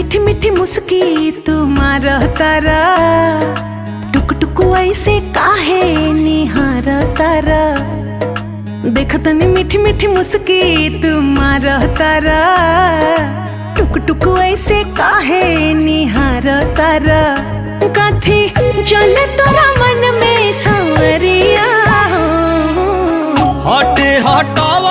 मीठी मीठी मुस्की तुम्हारा तारा, टुक टुक ऐसे काहे निहार तारा। देखतनी मीठी मीठी मुस्की तुम्हारा तारा, टुक टुक ऐसे काहे निहार तारा। कथी चले तोरा मन में सांवरिया, हटे हटावा